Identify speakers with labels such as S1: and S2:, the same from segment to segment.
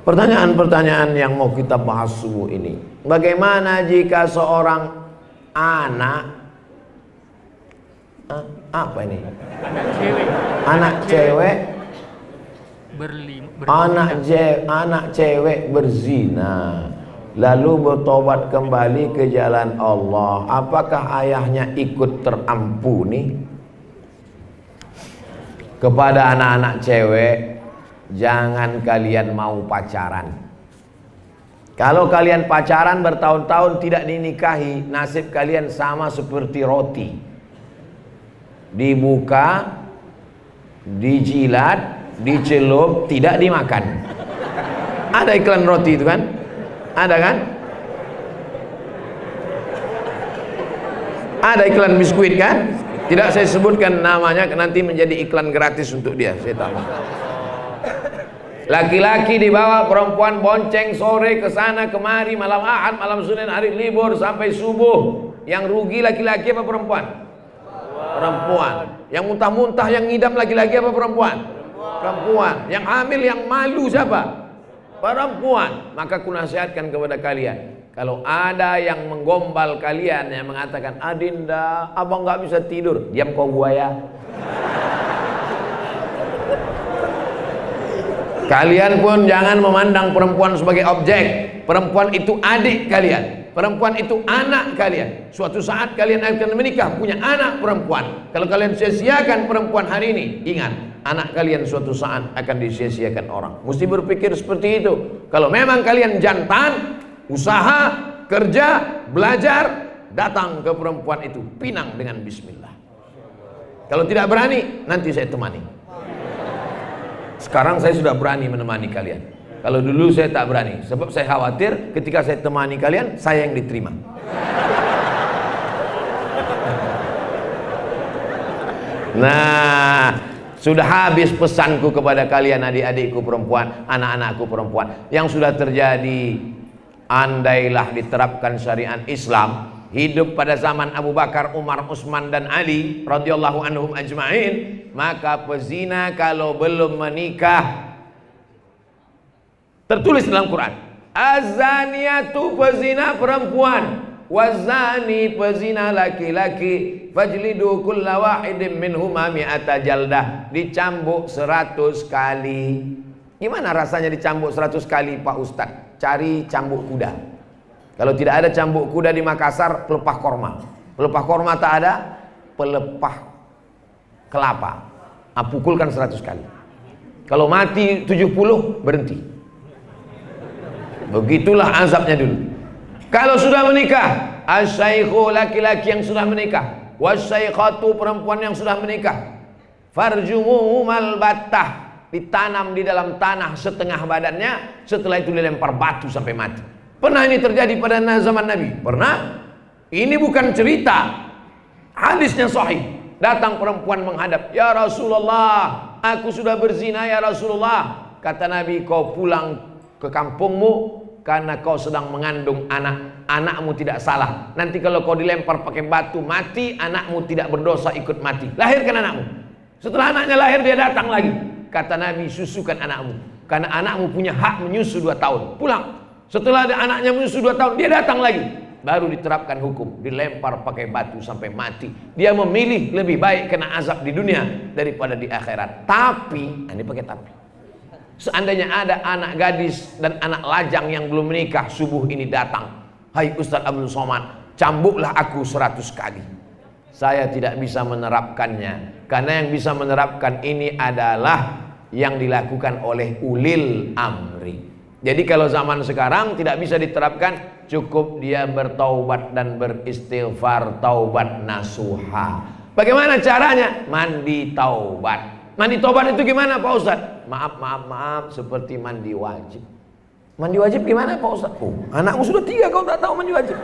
S1: Pertanyaan-pertanyaan yang mau kita bahas subuh ini. Bagaimana jika seorang anak apa ini? Anak cewek anak cewek berzina lalu bertobat kembali ke jalan Allah, apakah ayahnya ikut terampuni? Kepada anak-anak cewek, jangan kalian mau pacaran. Kalau kalian pacaran bertahun-tahun tidak dinikahi, nasib kalian sama seperti roti, dibuka, dijilat, dicelup, tidak dimakan. Ada iklan roti itu kan? Ada kan? Ada iklan biskuit kan? Tidak saya sebutkan namanya, nanti menjadi iklan gratis untuk dia, saya tahu. Laki-laki dibawa, perempuan bonceng sore ke sana kemari, malam Ahad, malam Senin, hari libur sampai subuh. Yang rugi laki-laki apa perempuan? Perempuan. Yang muntah-muntah, yang ngidam laki-laki apa perempuan? Perempuan. Yang hamil, yang malu siapa? Perempuan. Maka kunasihatkan kepada kalian, kalau ada yang menggombal kalian, yang mengatakan, Adinda, abang nggak bisa tidur, diam kau buaya. Kalian pun jangan memandang perempuan sebagai objek. Perempuan itu adik kalian, perempuan itu anak kalian. Suatu saat kalian akan menikah, punya anak perempuan. Kalau kalian sia-siakan perempuan hari ini, ingat, anak kalian suatu saat akan disia-siakan orang. Mesti berpikir seperti itu. Kalau memang kalian jantan, usaha, kerja, belajar, datang ke perempuan itu, pinang dengan bismillah. Kalau tidak berani, nanti saya temani. Sekarang saya sudah berani menemani kalian. Kalau dulu saya tak berani, sebab saya khawatir ketika saya temani kalian, saya yang diterima. Nah, sudah habis pesanku kepada kalian, adik-adikku perempuan, anak-anakku perempuan. Yang sudah terjadi, andailah diterapkan syariat Islam, hidup pada zaman Abu Bakar, Umar, Utsman dan Ali radhiyallahu anhum ajma'in, maka pezina kalau belum menikah, tertulis dalam Quran, az-zaniyatu pezina perempuan, wazani pezina laki-laki, fajlidu kulla wahidin minhuma mi'ata jaldah, dicambuk 100 kali. Gimana rasanya dicambuk 100 kali Pak Ustadz? Cari cambuk kuda. Kalau tidak ada cambuk kuda di Makassar, pelepah korma. Pelepah korma tak ada, pelepah kelapa. Pukulkan 100 kali. Kalau mati 70, berhenti. Begitulah azabnya dulu. Kalau sudah menikah, asyaikhu laki-laki yang sudah menikah, wasyaikhatu perempuan yang sudah menikah, farjumuhumal battah, ditanam di dalam tanah setengah badannya, setelah itu dilempar batu sampai mati. Pernah ini terjadi pada zaman Nabi? Pernah. Ini bukan cerita, hadisnya sahih. Datang perempuan menghadap, ya Rasulullah, aku sudah berzina ya Rasulullah. Kata Nabi, kau pulang ke kampungmu karena kau sedang mengandung anak. Anakmu tidak salah. Nanti kalau kau dilempar pakai batu mati, anakmu tidak berdosa ikut mati. Lahirkan anakmu. Setelah anaknya lahir, dia datang lagi. Kata Nabi, susukan anakmu, karena anakmu punya hak menyusu 2 tahun. Pulang. Setelah ada anaknya menyusu 2 tahun, dia datang lagi. Baru diterapkan hukum, dilempar pakai batu sampai mati. Dia memilih lebih baik kena azab di dunia daripada di akhirat. Tapi, ini pakai tapi, seandainya ada anak gadis dan anak lajang yang belum menikah, subuh ini datang, hai Ustadz Abdul Somad, cambuklah aku 100 kali. Saya tidak bisa menerapkannya, karena yang bisa menerapkan ini adalah yang dilakukan oleh ulil amri. Jadi kalau zaman sekarang tidak bisa diterapkan, cukup dia bertaubat dan beristighfar, taubat nasuha. Bagaimana caranya? Mandi taubat. Mandi taubat itu gimana Pak Ustadz? Maaf, seperti mandi wajib. Mandi wajib gimana Pak Ustadz? Oh, anakmu sudah 3, kau tak tahu mandi wajib?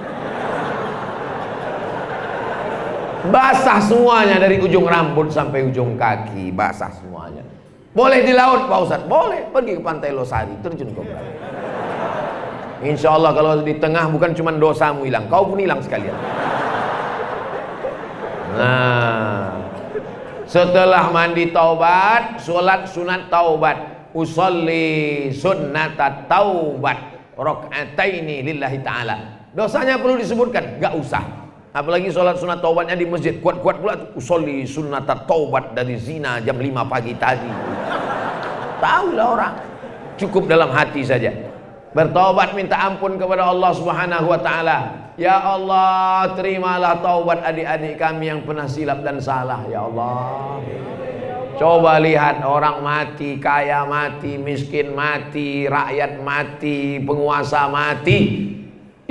S1: Basah semuanya dari ujung rambut sampai ujung kaki, basah semuanya. Boleh di laut Pak Ustadz? Boleh, pergi ke pantai Losari, terjun ke belakang. Insya Allah kalau di tengah bukan cuma dosamu hilang, kau pun hilang sekalian. Nah, setelah mandi taubat, sholat sunat taubat, usolli sunnatat taubat rakaataini lillahi ta'ala. Dosanya perlu disebutkan, gak usah. Apalagi sholat sunat taubatnya di masjid, kuat-kuat pula usolli sunnatat taubat dari zina jam 5 pagi tadi. Tahulah orang. Cukup dalam hati saja. Bertaubat minta ampun kepada Allah Subhanahu wa taala. Ya Allah, terimalah taubat adik-adik kami yang pernah silap dan salah, ya Allah. Coba lihat orang mati, kaya mati, miskin mati, rakyat mati, penguasa mati.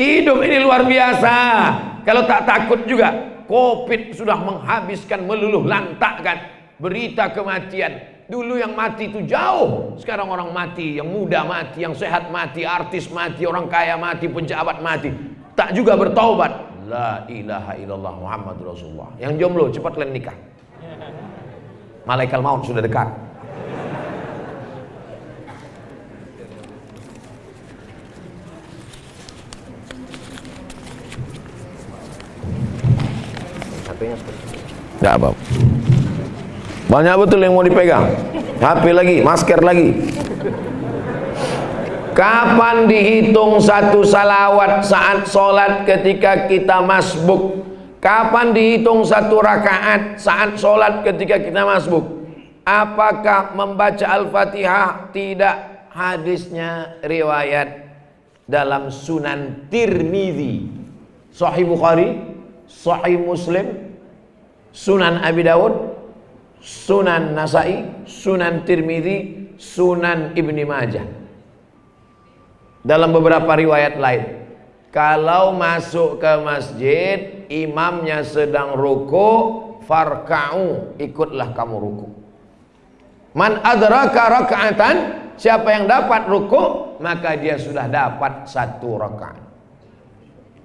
S1: Hidup ini luar biasa. Kalau tak takut juga, Covid sudah menghabiskan, meluluh lantakkan berita kematian. Dulu yang mati itu jauh, sekarang orang mati, yang muda mati, yang sehat mati, artis mati, orang kaya mati, pejabat mati. Tak juga bertaubat. La ilaha illallah Muhammadur Rasulullah. Yang jomblo cepat kalian nikah. Malaikat maut sudah dekat. Enggak apa. Banyak betul yang mau dipegang. HP lagi, masker lagi. Kapan dihitung satu salawat saat sholat ketika kita masbuk? Kapan dihitung satu rakaat saat sholat ketika kita masbuk? Apakah membaca Al-Fatihah? Tidak. Hadisnya riwayat dalam Sunan Tirmidzi, Sahih Bukhari, Sahih Muslim, Sunan Abi Dawud, Sunan Nasai, Sunan Tirmidzi, Sunan Ibni Majah. Dalam beberapa riwayat lain, kalau masuk ke masjid, imamnya sedang ruku, farka'u, ikutlah kamu ruku. Man adraka raka'atan, siapa yang dapat ruku, maka dia sudah dapat satu rakaat.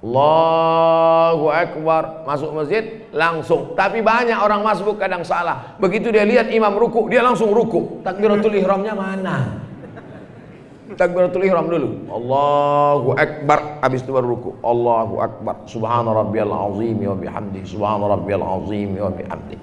S1: Allahu Akbar, masuk masjid langsung. Tapi banyak orang masbuk kadang salah. Begitu dia lihat imam ruku, dia langsung ruku. Takbiratul ihramnya mana? Takbiratul ihram dulu. Allahu Akbar, habis itu baru ruku. Allahu Akbar. Subhana rabbiyal azim wa bihamdi. Subhana rabbiyal azim wa bihamdi.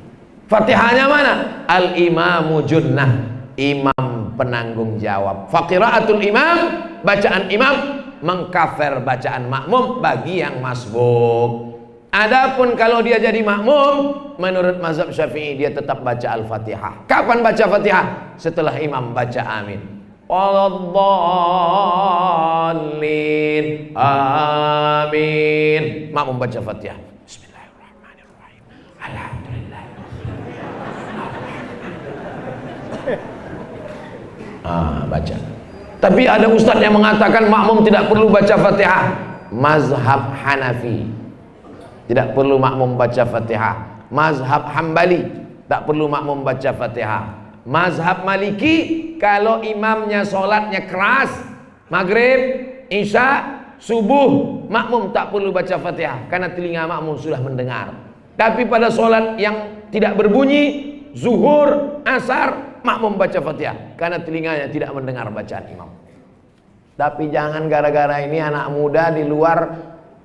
S1: Fatihahnya mana? Al imamu junnah. Imam penanggung jawab. Faqiraatul imam, bacaan imam mengkafir bacaan makmum bagi yang masbuk. Adapun kalau dia jadi makmum, menurut mazhab Syafi'i dia tetap baca Al-Fatihah. Kapan baca Fatihah? Setelah imam baca amin. Waladdallin, amin. Makmum baca Fatihah. Bismillahirrahmanirrahim. Alhamdulillah. Baca. Tapi ada ustadz yang mengatakan makmum tidak perlu baca Fatihah. Mazhab Hanafi tidak perlu makmum baca Fatihah. Mazhab Hambali tak perlu makmum baca Fatihah. Mazhab Maliki, kalau imamnya sholatnya keras, maghrib, isya, subuh, makmum tak perlu baca Fatihah karena telinga makmum sudah mendengar. Tapi pada sholat yang tidak berbunyi, zuhur, asar, makmum baca Fatihah karena telinganya tidak mendengar bacaan imam. Tapi jangan gara-gara ini anak muda di luar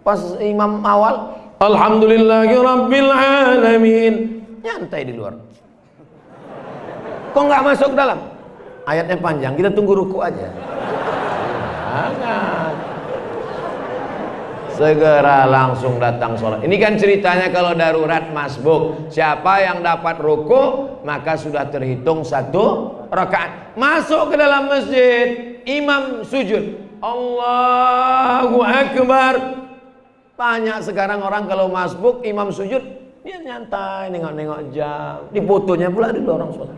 S1: pas imam awal alhamdulillahirabbil alamin, nyantai di luar. Kok nggak masuk dalam? Ayatnya panjang, kita tunggu ruku aja. Jangan. Segera langsung datang sholat. Ini kan ceritanya kalau darurat masbuk. Siapa yang dapat ruku, maka sudah terhitung satu rakaat. Masuk ke dalam masjid, imam sujud, Allahu Akbar. Banyak sekarang orang kalau masbuk, imam sujud, dia nyantai, nengok-nengok jam. Di fotonya pula dulu orang sholat.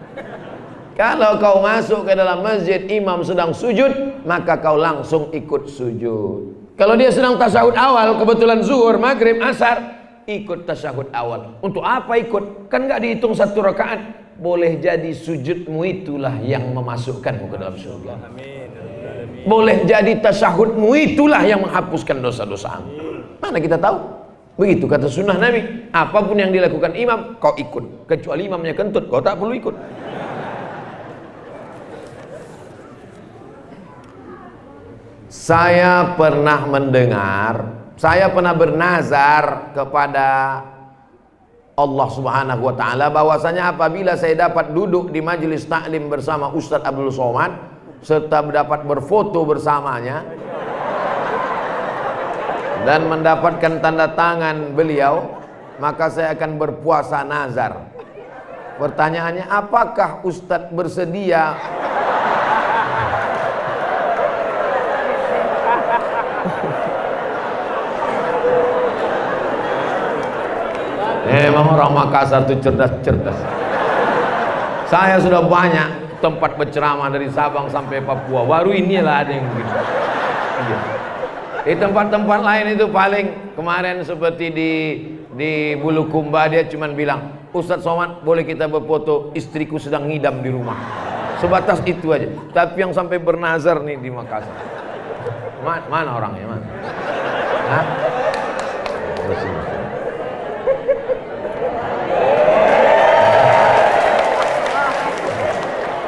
S1: Kalau kau masuk ke dalam masjid, imam sedang sujud, maka kau langsung ikut sujud. Kalau dia sedang tasyahud awal, kebetulan zuhur, maghrib, asar, ikut tasyahud awal. Untuk apa ikut? Kan nggak dihitung satu rakaat. Boleh jadi sujudmu itulah yang memasukkanmu ke dalam surga. Boleh jadi tasyahudmu itulah yang menghapuskan dosa-dosamu. Mana kita tahu? Begitu kata sunnah Nabi. Apapun yang dilakukan imam, kau ikut. Kecuali imamnya kentut, kau tak perlu ikut. Saya pernah mendengar, saya pernah bernazar kepada Allah Subhanahu wa taala bahwasanya apabila saya dapat duduk di majelis taklim bersama Ustadz Abdul Somad serta dapat berfoto bersamanya dan mendapatkan tanda tangan beliau, maka saya akan berpuasa nazar. Pertanyaannya, apakah Ustadz bersedia Memang orang Makassar itu cerdas-cerdas. Saya sudah banyak tempat berceramah dari Sabang sampai Papua, baru inilah ada yang begitu. Di tempat-tempat lain itu paling kemarin seperti di Bulukumba dia cuma bilang, Ustadz Somad boleh kita berfoto, istriku sedang ngidam di rumah. Sebatas itu aja. Tapi yang sampai bernazar nih di Makassar. Mana orangnya? Mana? Hah?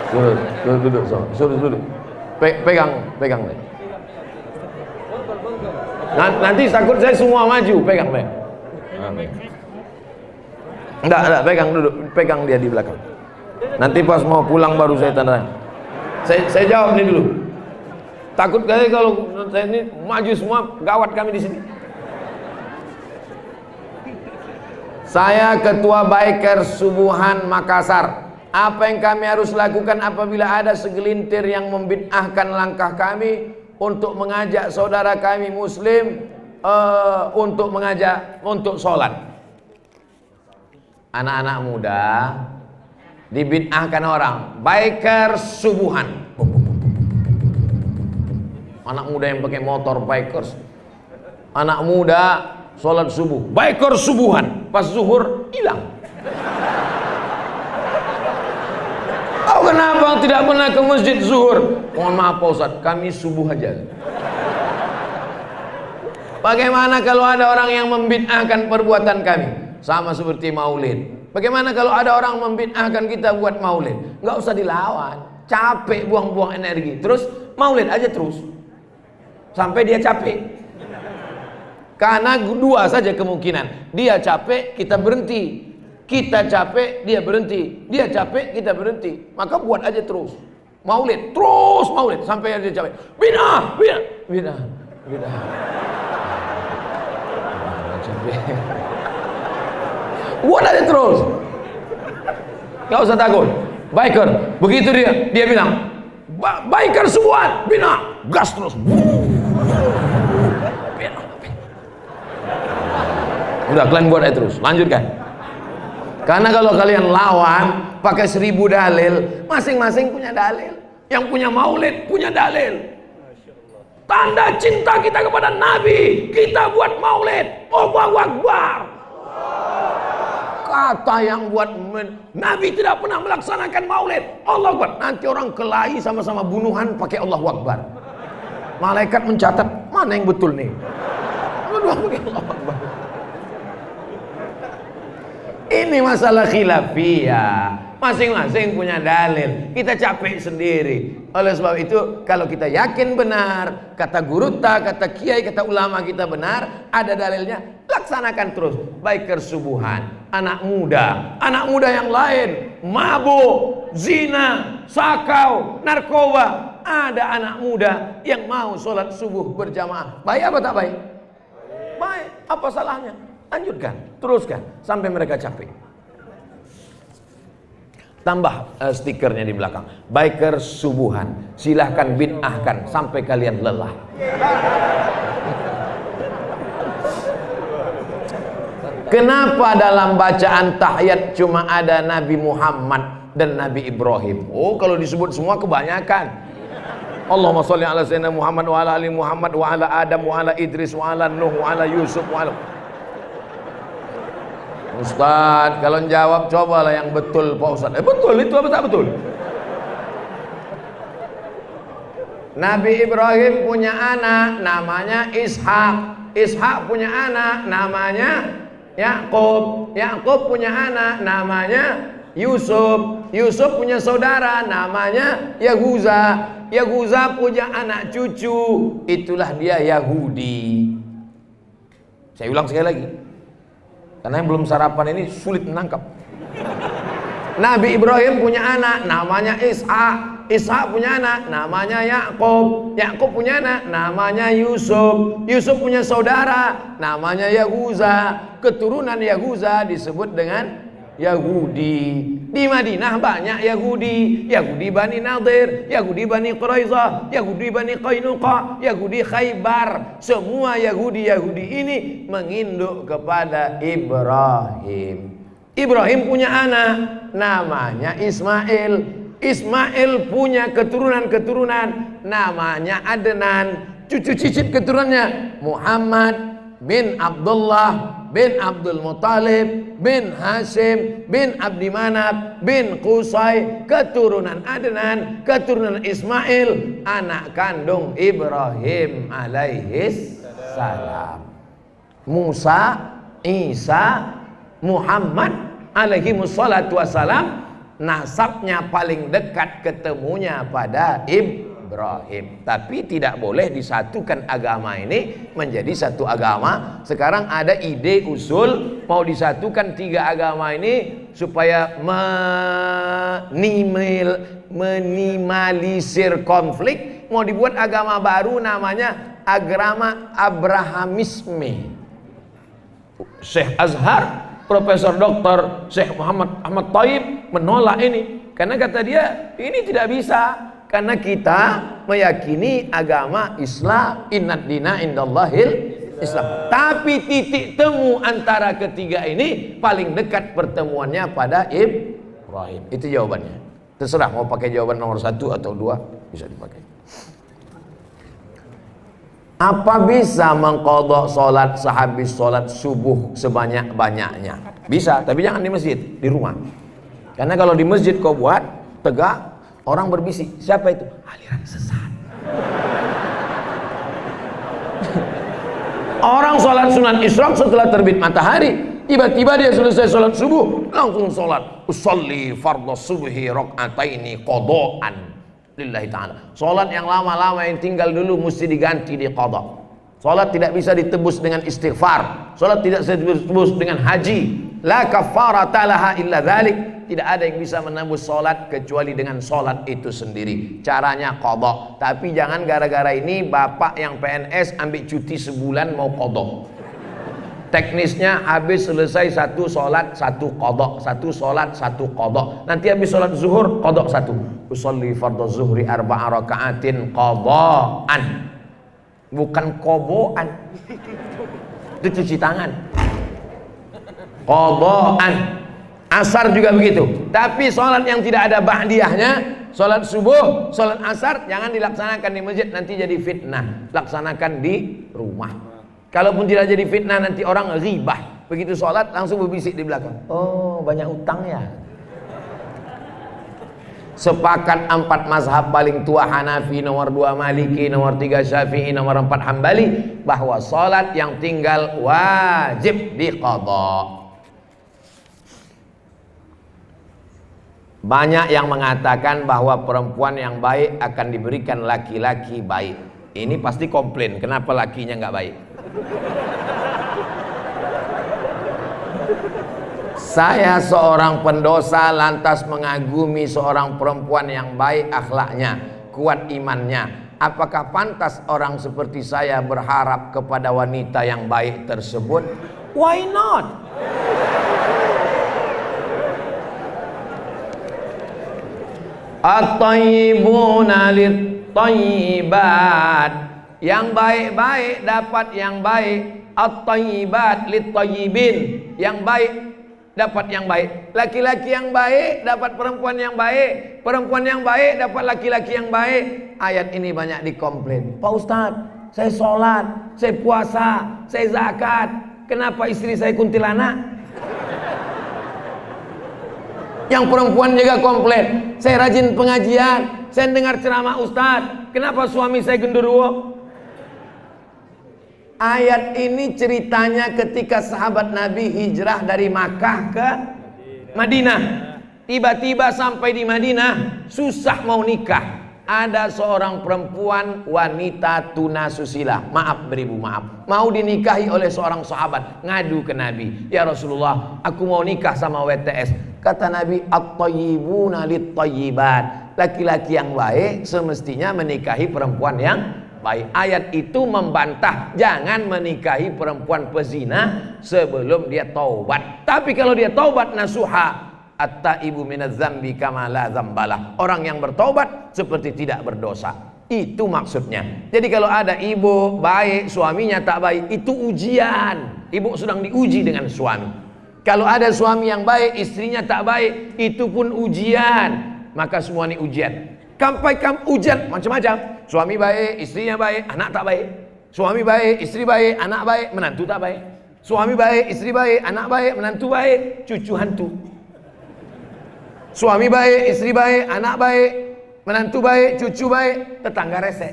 S1: Duduk, suruh duduk. Pegang deh. Nanti takut saya semua maju, pegang. Enggak, pegang duduk, pegang dia di belakang. Nanti pas mau pulang baru saya tanda. Saya jawab nih dulu. Takut kali kalau saya ini maju semua, gawat kami di sini. Saya Ketua Biker Subuhan Makassar. Apa yang kami harus lakukan apabila ada segelintir yang membid'ahkan langkah kami untuk mengajak saudara kami muslim untuk sholat? Anak-anak muda dibid'ahkan orang, biker subuhan. Anak muda yang pakai motor bikers. Anak muda sholat subuh, biker subuhan. Pas zuhur hilang. Kenapa tidak pernah ke masjid zuhur? Mohon maaf Pak Ustadz, kami subuh aja. Bagaimana kalau ada orang yang membid'ahkan perbuatan kami? Sama seperti maulid. Bagaimana kalau ada orang membid'ahkan kita buat maulid? Nggak usah dilawan, capek buang-buang energi. Terus maulid aja terus sampai dia capek. Karena dua saja kemungkinan, dia capek kita berhenti. Kita capek, dia berhenti. Dia capek, kita berhenti. Maka buat aja terus maulid, terus maulid sampai dia capek. Bid'ah. Buat aja terus. Gak usah takut. Biker, begitu dia bilang, biker subuhan, bid'ah, gas terus. Udah, kalian buat aja terus, lanjutkan. Karena kalau kalian lawan pakai 1000 dalil, masing-masing punya dalil. Yang punya maulid punya dalil. Tanda cinta kita kepada Nabi, kita buat maulid. Allahu Akbar. Kata yang buat Nabi tidak pernah melaksanakan maulid. Allahu Akbar. Nanti orang kelahi sama-sama bunuhan pakai Allahu Akbar. Malaikat mencatat mana yang betul nih. Dua pakai Allahu Akbar. Ini masalah khilafiyah. Masing-masing punya dalil. Kita capek sendiri. Oleh sebab itu, kalau kita yakin benar, kata guru, kata kiai, kata ulama kita benar, ada dalilnya, laksanakan terus. Biker subuhan, anak muda yang lain, mabuk, zina, sakau, narkoba. Ada anak muda yang mau sholat subuh berjamaah. Baik apa tak baik? Baik. Apa salahnya? Lanjutkan, teruskan sampai mereka capek. Tambah stikernya di belakang, biker subuhan. Silahkan bid'ahkan sampai kalian lelah. Kenapa dalam bacaan tahiyat cuma ada Nabi Muhammad dan Nabi Ibrahim? Oh, kalau disebut semua kebanyakan. Allahumma sholli ala sayyidina Muhammad wa ala ali Muhammad wa ala Adam wa ala Idris wa ala Nuh wa ala Yusuf wa ala. Ustadz, kalau jawab cobalah yang betul Pak Ustadz. Betul itu apa tak betul? Nabi Ibrahim punya anak namanya Ishak. Ishak punya anak namanya Yakub. Yakub punya anak namanya Yusuf. Yusuf punya saudara namanya Yahuza. Yahuza punya anak cucu. Itulah dia Yahudi. Saya ulang sekali lagi. Karena yang belum sarapan ini sulit menangkap. Nabi Ibrahim punya anak namanya Ishak. Ishak punya anak namanya Yakub. Yakub punya anak namanya Yusuf. Yusuf punya saudara namanya Yahuza. Keturunan Yahuza disebut dengan Yahudi. Di Madinah banyak Yahudi. Yahudi Bani Nadir, Yahudi Bani Quraizah, Yahudi Bani Qainuqa, Yahudi Khaybar. Semua Yahudi ini menginduk kepada Ibrahim. Ibrahim punya anak namanya Ismail. Ismail punya keturunan namanya Adnan. Cucu cicit keturunannya Muhammad bin Abdullah bin Abdul Muttalib bin Hashim bin Abdi Manaf bin Qusay. Keturunan Adnan, keturunan Ismail, anak kandung Ibrahim alaihis salam. Musa, Isa, Muhammad alaihi wassalatu wassalam, nasabnya paling dekat ketemunya pada Ibrahim. Tapi tidak boleh disatukan agama ini menjadi satu agama. Sekarang ada ide usul mau disatukan tiga agama ini supaya minimalisir konflik. Mau dibuat agama baru namanya agama Abrahamisme. Syekh Azhar, Profesor Dr. Syekh Muhammad Ahmad Thayyib menolak ini karena kata dia ini tidak bisa, karena kita meyakini agama Islam, innad dina indallahil Islam. Tapi titik temu antara ketiga ini paling dekat pertemuannya pada Ibrahim. Itu jawabannya. Terserah mau pakai jawaban nomor 1 atau 2 bisa dipakai. Apa bisa mengqadha salat sehabis salat subuh sebanyak-banyaknya? Bisa, tapi jangan di masjid, di rumah. Karena kalau di masjid kau buat tegak, orang berbisik. Siapa itu? Aliran sesat. Orang salat sunat isyraq setelah terbit matahari, tiba-tiba dia selesai salat subuh, langsung salat. Usolli fardhu subhi rakaataini qadaan lillahi ta'ala. Salat yang lama-lama yang tinggal dulu mesti diganti di qada. Salat tidak bisa ditebus dengan istighfar. Salat tidak bisa ditebus dengan haji. La kafarata laha illa dzalik. Tidak ada yang bisa menembus salat kecuali dengan salat itu sendiri. Caranya qada. Tapi jangan gara-gara ini bapak yang PNS ambil cuti sebulan mau qada. Teknisnya habis selesai satu sholat satu qadha, satu sholat satu qadha. Nanti habis sholat zuhur qadha satu. Usolli fardhu zuhri 4 rakaatin qadhaan. Bukan qoboan. Itu cuci tangan. Qadhaan. Asar juga begitu. Tapi sholat yang tidak ada ba'diyahnya, sholat subuh, sholat asar jangan dilaksanakan di masjid, nanti jadi fitnah. Laksanakan di rumah. Kalaupun tidak jadi fitnah nanti orang ghibah. Begitu sholat langsung berbisik di belakang. Oh banyak utang ya. Sepakat 4 mazhab paling tua Hanafi, nomor 2 Maliki, nomor 3 Syafi'i, nomor 4 Hambali, bahwa sholat yang tinggal wajib diqadha. Banyak yang mengatakan bahwa perempuan yang baik akan diberikan laki-laki baik. Ini pasti komplain, kenapa lakinya nggak baik? Saya seorang pendosa lantas mengagumi seorang perempuan yang baik akhlaknya, kuat imannya. Apakah pantas orang seperti saya berharap kepada wanita yang baik tersebut? Why not? At-tayyibuna lit-tayyibat. Yang baik-baik dapat yang baik. At-tayyibat lit-tayyibin. Yang baik dapat yang baik. Laki-laki yang baik dapat perempuan yang baik. Perempuan yang baik dapat laki-laki yang baik. Ayat ini banyak dikomplain. Pak Ustadz, saya sholat, saya puasa, saya zakat, kenapa istri saya kuntilanak? Yang perempuan juga komplain, saya rajin pengajian, saya dengar ceramah Ustadz, kenapa suami saya genderuwo? Ayat ini ceritanya ketika sahabat Nabi hijrah dari Makkah ke Madinah. Tiba-tiba sampai di Madinah, susah mau nikah. ada seorang perempuan wanita tunasusila, maaf beribu maaf, mau dinikahi oleh seorang sahabat, ngadu ke Nabi, ya Rasulullah, aku mau nikah sama WTS. Kata Nabi, at-thayyibuna lit-thayyibat, laki-laki yang baik semestinya menikahi perempuan yang baik. Ayat itu membantah jangan menikahi perempuan pezina sebelum dia taubat. Tapi kalau dia taubat nasuha, at-taibu minadz dzambi kama la dzambalah, orang yang bertobat seperti tidak berdosa. Itu maksudnya. Jadi kalau ada ibu baik suaminya tak baik, itu ujian. Ibu sedang diuji dengan suami. Kalau ada suami yang baik istrinya tak baik, itu pun ujian. Maka semua ini ujian. Sampai ujian macam-macam. Suami baik, istrinya baik, anak tak baik. Suami baik, istri baik, anak baik, menantu tak baik. Suami baik, istri baik, anak baik, menantu baik, cucu hantu. Suami baik, istri baik, anak baik, menantu baik, cucu baik, tetangga rese.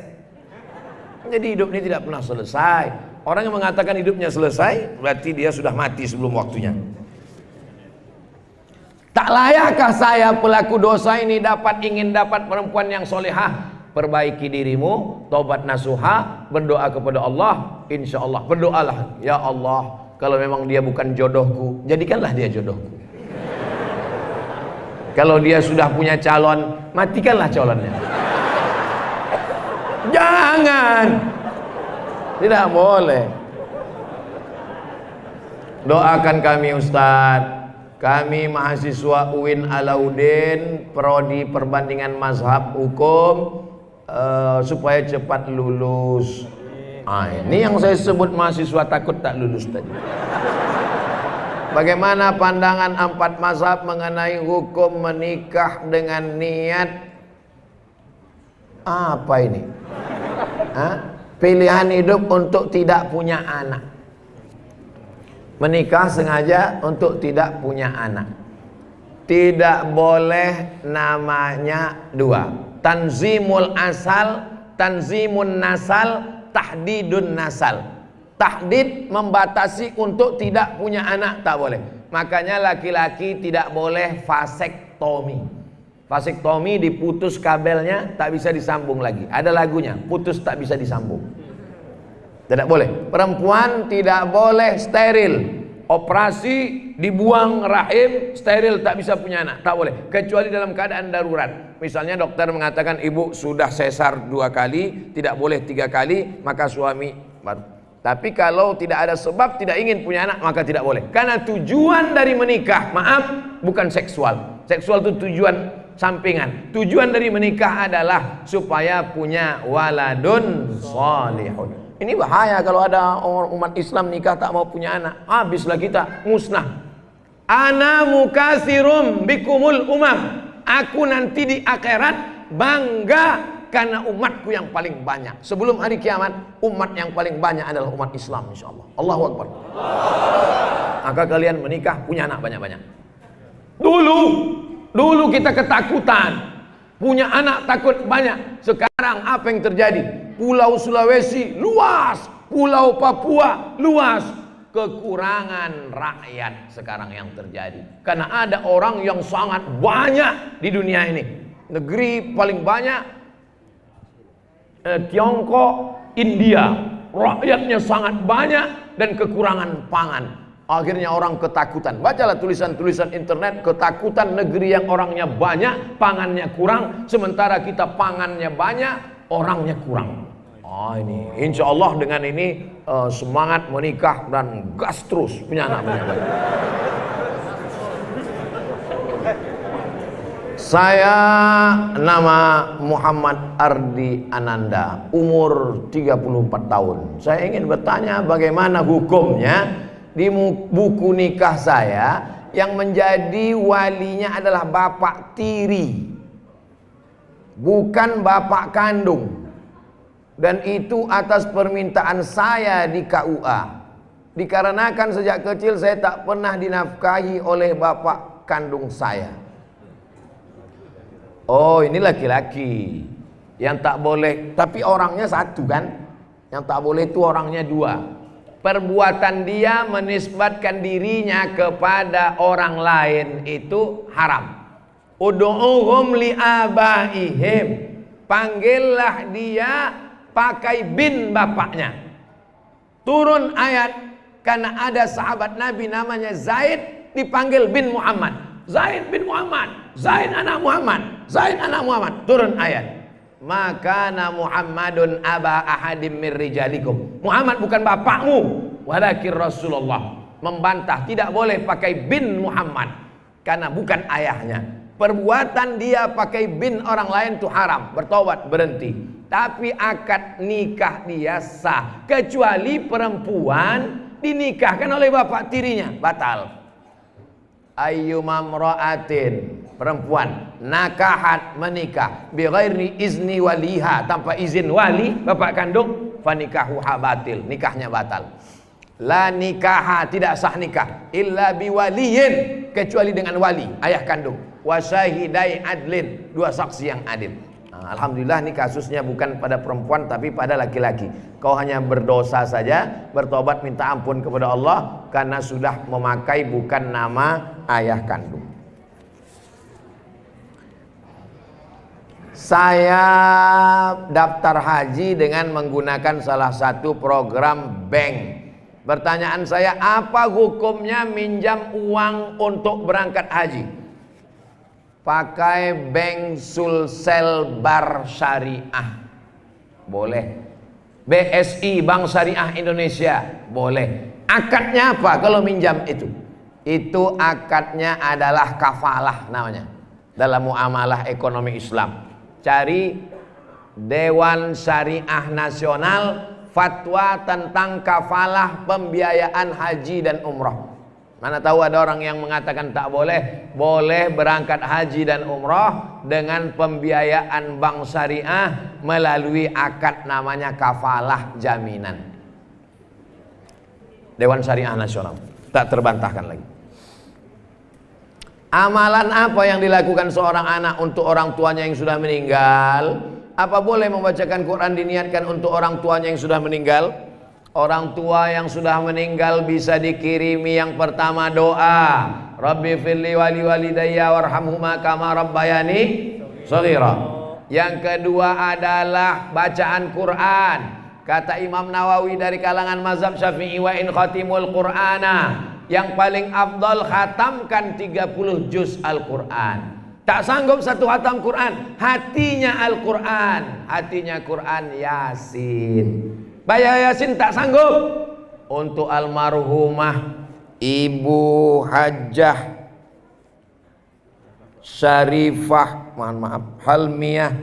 S1: Jadi hidup ini tidak pernah selesai. Orang yang mengatakan hidupnya selesai, berarti dia sudah mati sebelum waktunya. Tak layakkah saya pelaku dosa ini ingin dapat perempuan yang solehah? Perbaiki dirimu, taubat nasuha, berdoa kepada Allah. Insya Allah, berdoalah, ya Allah, kalau memang dia bukan jodohku, jadikanlah dia jodohku. Kalau dia sudah punya calon, matikanlah calonnya. Jangan, tidak boleh. Doakan kami Ustadz. Kami mahasiswa UIN Alauddin, prodi perbandingan mazhab hukum, supaya cepat lulus. Ini yang saya sebut mahasiswa takut tak lulus tadi. Bagaimana pandangan 4 mazhab mengenai hukum menikah dengan niat apa ini? Pilihan hidup untuk tidak punya anak. Menikah sengaja untuk tidak punya anak. Tidak boleh namanya 2. Tanzimul asal, tanzimun nasal, tahdidun nasal. Tahdid membatasi untuk tidak punya anak, tak boleh. Makanya laki-laki tidak boleh vasektomi. Vasektomi diputus kabelnya, tak bisa disambung lagi. Ada lagunya, putus tak bisa disambung. Tidak boleh. Perempuan tidak boleh steril. Operasi dibuang rahim, steril, tak bisa punya anak, tak boleh. Kecuali dalam keadaan darurat. Misalnya dokter mengatakan ibu sudah sesar 2 kali, tidak boleh 3 kali, maka suami baru. Tapi kalau tidak ada sebab, tidak ingin punya anak, maka tidak boleh. Karena tujuan dari menikah, maaf, bukan seksual. Seksual itu tujuan sampingan. Tujuan dari menikah adalah supaya punya waladun sholihun. Ini bahaya kalau ada umat Islam nikah tak mau punya anak, habislah kita, musnah. Ana mukatsirum bikumul umam. Aku nanti di akhirat bangga karena umatku yang paling banyak. Sebelum hari kiamat, umat yang paling banyak adalah umat Islam, insyaallah. Allahu Akbar. Maka kalian menikah, punya anak banyak-banyak. Dulu kita ketakutan, punya anak takut banyak. Sekarang apa yang terjadi? Pulau Sulawesi luas, Pulau Papua luas. Kekurangan rakyat sekarang yang terjadi. Karena ada orang yang sangat banyak di dunia ini. Negeri paling banyak Tiongkok, India. Rakyatnya sangat banyak dan kekurangan pangan. Akhirnya orang ketakutan. Bacalah tulisan-tulisan internet, ketakutan negeri yang orangnya banyak, pangannya kurang, sementara kita pangannya banyak, orangnya kurang. Ini insya Allah dengan ini semangat menikah dan gas terus punya anak banyak-banyak. Saya nama Muhammad Ardi Ananda, umur 34 tahun. Saya ingin bertanya bagaimana hukumnya di buku nikah saya yang menjadi walinya adalah bapak tiri, bukan bapak kandung. Dan itu atas permintaan saya di KUA. Dikarenakan sejak kecil saya tak pernah dinafkahi oleh bapak kandung saya. Oh, ini laki-laki yang tak boleh, tapi orangnya satu kan? Yang tak boleh itu orangnya 2. Perbuatan dia menisbatkan dirinya kepada orang lain itu haram. Ud'uhum li abaihim. panggillah dia pakai bin bapaknya. Turun ayat karena ada sahabat Nabi namanya Zaid dipanggil bin Muhammad. Zaid bin Muhammad, Zaid anak Muhammad, Zaid anak Muhammad. Turun ayat. Maka Muhammadun aba ahadim mir rijalikum. Muhammad bukan bapakmu, walakin Rasulullah. Membantah tidak boleh pakai bin Muhammad karena bukan ayahnya. Perbuatan dia pakai bin orang lain itu haram, bertobat berhenti. Tapi akad nikah dia sah, kecuali perempuan dinikahkan oleh bapak tirinya, batal. Ayyumamra'atin, perempuan nakahat menikah bi ghairi izni waliha, tanpa izin wali bapak kandung, fanikahuha batil, nikahnya batal. La nikaha, tidak sah nikah illa biwaliyin, kecuali dengan wali ayah kandung, wasyahidai adlin, dua saksi yang adil. Nah, alhamdulillah ini kasusnya bukan pada perempuan tapi pada laki-laki. Kau hanya berdosa saja, bertobat minta ampun kepada Allah karena sudah memakai bukan nama ayah kandung. Saya daftar haji dengan menggunakan salah satu program bank. Pertanyaan saya, apa hukumnya minjam uang untuk berangkat haji? Pakai bank Sulsel Bar Syariah boleh. BSI Bank Syariah Indonesia boleh. Akadnya apa kalau minjam itu? Itu akadnya adalah kafalah namanya dalam muamalah ekonomi Islam. Cari Dewan Syariah Nasional, fatwa tentang kafalah pembiayaan haji dan umrah. Mana tahu ada orang yang mengatakan tak boleh. Boleh berangkat haji dan umrah dengan pembiayaan bank syariah melalui akad namanya kafalah jaminan. Dewan Syariah Nasional, tak terbantahkan lagi. Amalan apa yang dilakukan seorang anak untuk orang tuanya yang sudah meninggal? Apa boleh membacakan Quran diniatkan untuk orang tuanya yang sudah meninggal? Orang tua yang sudah meninggal bisa dikirimi yang pertama doa, Rabbi firli wali walidayya warhamhuma kama rabbayani shaghira. Yang kedua adalah bacaan Quran. Kata Imam Nawawi dari kalangan mazhab Syafi'i, wa in khatimul Qur'ana, yang paling afdal khatamkan 30 juz Al-Quran. Tak sanggup satu khatam Quran, hatinya Al-Quran, hatinya Quran Yasin. Baca Yasin tak sanggup. Untuk almarhumah Ibu Hajjah Syarifah, mohon maaf, Halmiyah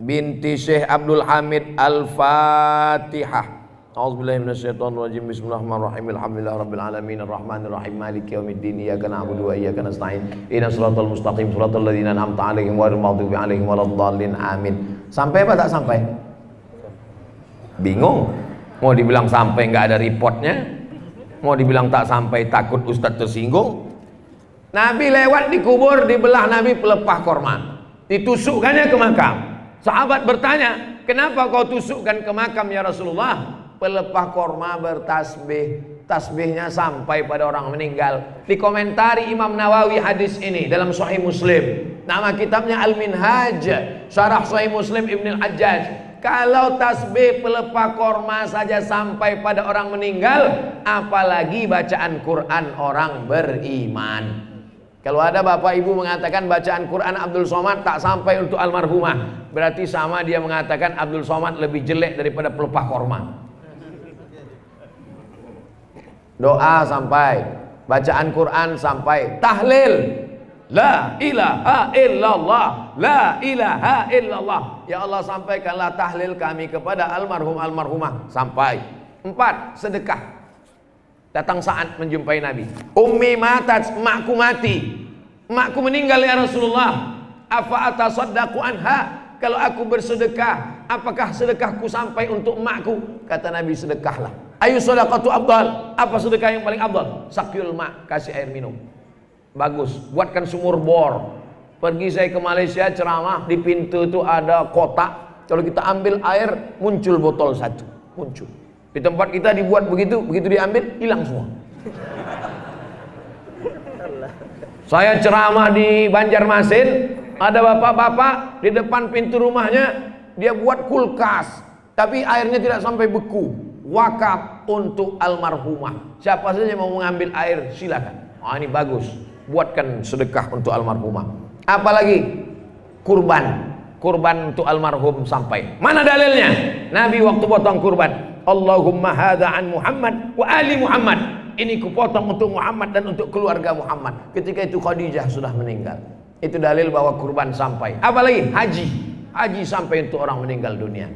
S1: binti Syekh Abdul Hamid Al-Fatihah. A'udzubillahi minasyaitonirrajim. Bismillahirrahmanirrahim. Alhamdulillahirabbil alamin arrahmanir rahim maliki yaumiddin. Iyyaka na'budu wa iyyaka nasta'in. Ihdinas siratal mustaqim, siratal ladzina an'amta 'alaihim ghairil maghdubi 'alaihim waladdallin. Amin. Sampai apa tak sampai? Bingung. Mau dibilang sampai nggak ada reportnya, mau dibilang tak sampai takut ustadz tersinggung. Nabi lewat di kubur, dibelah Nabi pelepah korma, ditusukkannya ke makam. Sahabat bertanya, kenapa kau tusukkan ke makam ya Rasulullah? Pelepah korma bertasbih, tasbihnya sampai pada orang meninggal. Dikomentari Imam Nawawi hadis ini dalam Sahih Muslim. Nama kitabnya Al-Minhaj, Syarah Sahih Muslim Ibn Al-Hajjaj. Kalau tasbih pelepah korma saja sampai pada orang meninggal, apalagi bacaan Quran orang beriman. Kalau ada bapak ibu mengatakan bacaan Quran Abdul Somad tak sampai untuk almarhumah, berarti sama dia mengatakan Abdul Somad lebih jelek daripada pelepah korma. Doa sampai, bacaan Quran sampai, tahlil La ilaha illallah, la ilaha illallah. Ya Allah, sampaikanlah tahlil kami kepada almarhum almarhumah sampai. 4. Sedekah. Datang saat menjumpai Nabi. Ummi matat, makku mati, makku meninggal ya Rasulullah. Afa atasaddaqu anha? Kalau aku bersedekah, apakah sedekahku sampai untuk makku? Kata Nabi, sedekahlah. Ayu shadaqatu afdal? Apa sedekah yang paling afdal? Sakyul ma, kasih air minum. Bagus, buatkan sumur bor. Pergi saya ke Malaysia ceramah, di pintu itu ada kotak. Kalau kita ambil air, muncul botol satu, muncul. Di tempat kita dibuat begitu, begitu diambil hilang semua. Saya ceramah di Banjarmasin, ada bapak-bapak di depan pintu rumahnya dia buat kulkas, tapi airnya tidak sampai beku. Wakaf untuk almarhumah. Siapa saja yang mau mengambil air silakan. Ini bagus. Buatkan sedekah untuk almarhumah. Apalagi kurban. Kurban untuk almarhum sampai. Mana dalilnya? Nabi waktu potong kurban, Allahumma hadza an Muhammad wa ali Muhammad. Ini kupotong untuk Muhammad dan untuk keluarga Muhammad. Ketika itu Khadijah sudah meninggal. Itu dalil bahwa kurban sampai. Apalagi haji. Haji sampai untuk orang meninggal dunia.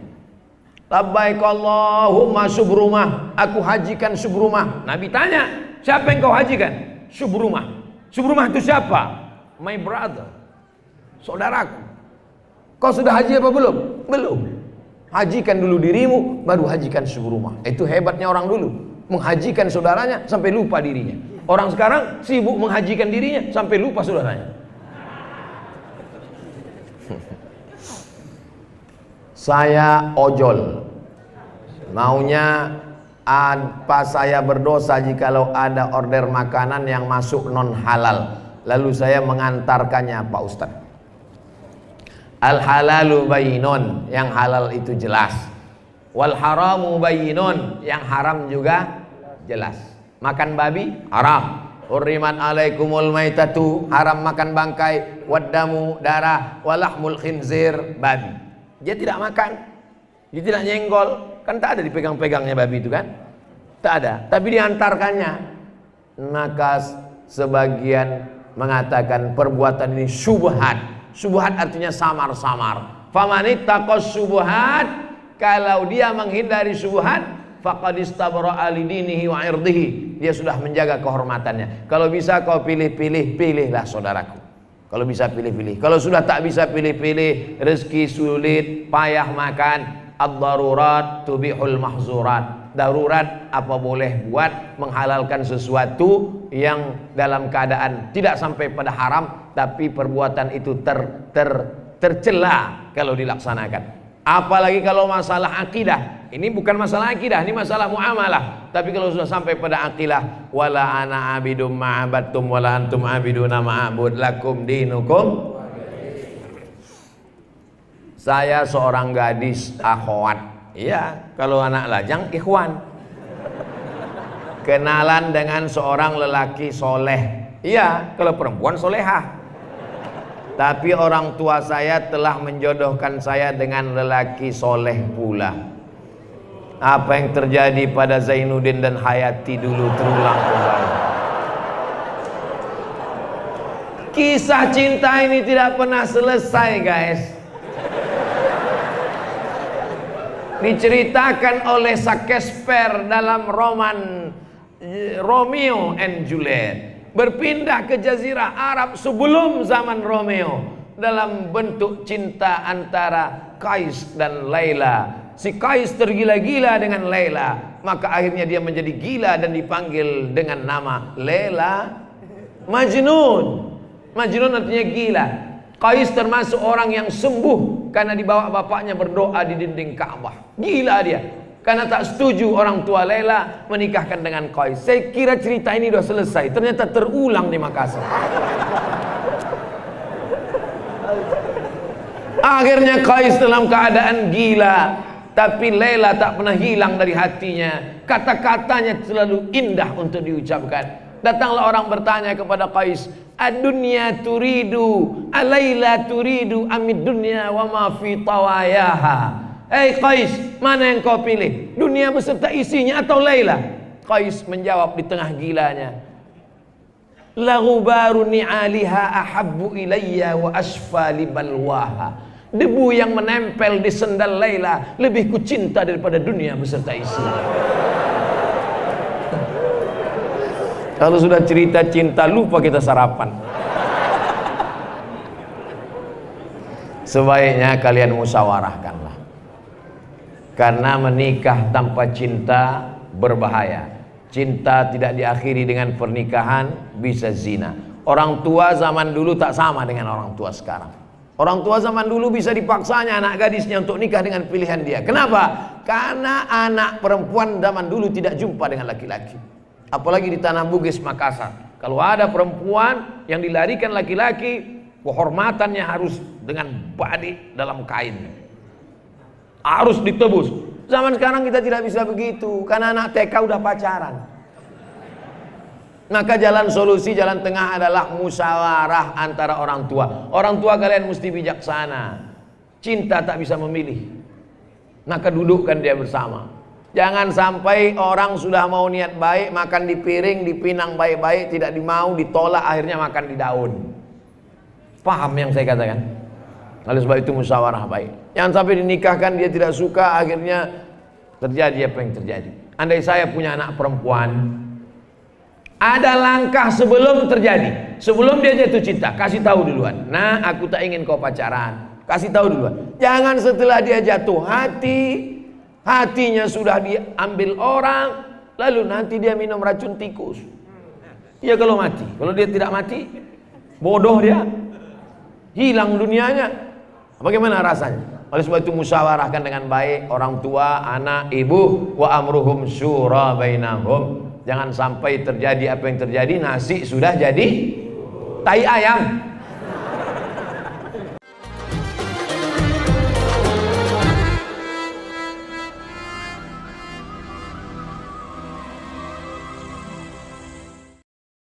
S1: Labbaik Allahumma subrumah. Aku hajikan subrumah. Nabi tanya, siapa yang kau hajikan? Subrumah. Subrumah itu siapa? My brother. Saudaraku. Kau sudah haji apa belum? Belum. Hajikan dulu dirimu, baru hajikan subrumah. Itu hebatnya orang dulu. Menghajikan saudaranya sampai lupa dirinya. Orang sekarang sibuk menghajikan dirinya sampai lupa saudaranya. Saya ojol. Maunya apa saya berdosa jikalau ada order makanan yang masuk non halal, lalu saya mengantarkannya Pak Ustadz. Al halalu bayyinun, yang halal itu jelas. Wal haramu bayyinun, yang haram juga jelas. Makan babi haram. Hurrimat alaikumul maitatu, haram makan bangkai, waddamu darah, walahmul khinzir, babi. Dia tidak makan, dia tidak nyenggol, kan tak ada dipegang-pegangnya babi itu kan, tak ada, tapi diantarkannya. Maka sebagian mengatakan perbuatan ini syubhat. Syubhat artinya samar-samar. Famanittaqas syubhat, kalau dia menghindari syubhat, faqad istabra'a lidinihi wa irdihi, dia sudah menjaga kehormatannya. Kalau bisa kau pilih-pilih, pilihlah saudaraku. Kalau bisa pilih-pilih. Kalau sudah tak bisa pilih-pilih, rezeki sulit, payah makan, ad-darurat tubihul mahzurat. Darurat apa boleh buat, menghalalkan sesuatu yang dalam keadaan tidak sampai pada haram, tapi perbuatan itu tercela kalau dilaksanakan. Apalagi kalau masalah akidah. Ini bukan masalah akidah, ini masalah muamalah. Tapi kalau sudah sampai pada akidah, wala ana abidum ma'abattum wala antum abiduna ma'abud lakum dinukum. Saya seorang gadis akhwat. Iya, kalau anak lajang ikhwan. Kenalan dengan seorang lelaki soleh. Iya, kalau perempuan solehah. Tapi orang tua saya telah menjodohkan saya dengan lelaki soleh pula. Apa yang terjadi pada Zainuddin dan Hayati dulu terulang kembali. Kisah cinta ini tidak pernah selesai, guys. Diceritakan oleh Shakespeare dalam roman Romeo and Juliet. Berpindah ke Jazirah Arab sebelum zaman Romeo, dalam bentuk cinta antara Qais dan Laila. Si Qais tergila-gila dengan Laila, maka akhirnya dia menjadi gila dan dipanggil dengan nama Laila Majnun. Majnun artinya gila. Qais termasuk orang yang sembuh karena dibawa bapaknya berdoa di dinding Ka'bah. Gila dia karena tak setuju orang tua Laila menikahkan dengan Qais. Saya kira cerita ini sudah selesai, ternyata terulang di Makassar. Akhirnya Qais dalam keadaan gila, tapi Laila tak pernah hilang dari hatinya. Kata-katanya selalu indah untuk diucapkan. Datanglah orang bertanya kepada Qais, "Ad-dunya turidu, Laila turidu, amid dunya wa ma fi tawayaha." Hei Qais, mana yang kau pilih? Dunia beserta isinya atau Laila? Qais menjawab di tengah gilanya, "La ghubaru ni'aliha ahabbu ilayya wa asfa li balwaha." Debu yang menempel di sendal Laila lebih kucinta daripada dunia beserta isinya. Kalau sudah cerita cinta, lupa kita sarapan. Sebaiknya kalian musyawarahkanlah. Karena menikah tanpa cinta berbahaya. Cinta tidak diakhiri dengan pernikahan, bisa zina. Orang tua zaman dulu tak sama dengan orang tua sekarang. Orang tua zaman dulu bisa dipaksanya anak gadisnya untuk nikah dengan pilihan dia. Kenapa? Karena anak perempuan zaman dulu tidak jumpa dengan laki-laki. Apalagi di Tanah Bugis, Makassar. Kalau ada perempuan yang dilarikan laki-laki, kehormatannya harus dengan badik dalam kain. harus ditebus. Zaman sekarang kita tidak bisa begitu, karena anak TK udah pacaran. Maka jalan solusi, jalan tengah adalah musyawarah antara orang tua. Orang tua kalian mesti bijaksana. Cinta tak bisa memilih. Maka dudukkan dia bersama. Jangan sampai orang sudah mau niat baik, makan di piring, dipinang baik-baik, tidak dimau, ditolak, akhirnya makan di daun. Paham yang saya katakan? Oleh sebab itu musyawarah baik. Jangan sampai dinikahkan dia tidak suka, akhirnya terjadi apa yang terjadi. Andai saya punya anak perempuan, ada langkah sebelum terjadi, sebelum dia jatuh cinta, kasih tahu duluan. Nah, aku tak ingin kau pacaran, kasih tahu duluan. Jangan setelah dia jatuh hati, hatinya sudah diambil orang, lalu nanti dia minum racun tikus. Ya kalau mati, kalau dia tidak mati, bodoh dia, hilang dunianya. Bagaimana rasanya? Oleh sebab itu musyawarahkan dengan baik orang tua, anak, ibu, wa amruhum syura bainahum. Jangan sampai terjadi apa yang terjadi, nasi sudah jadi tai ayam.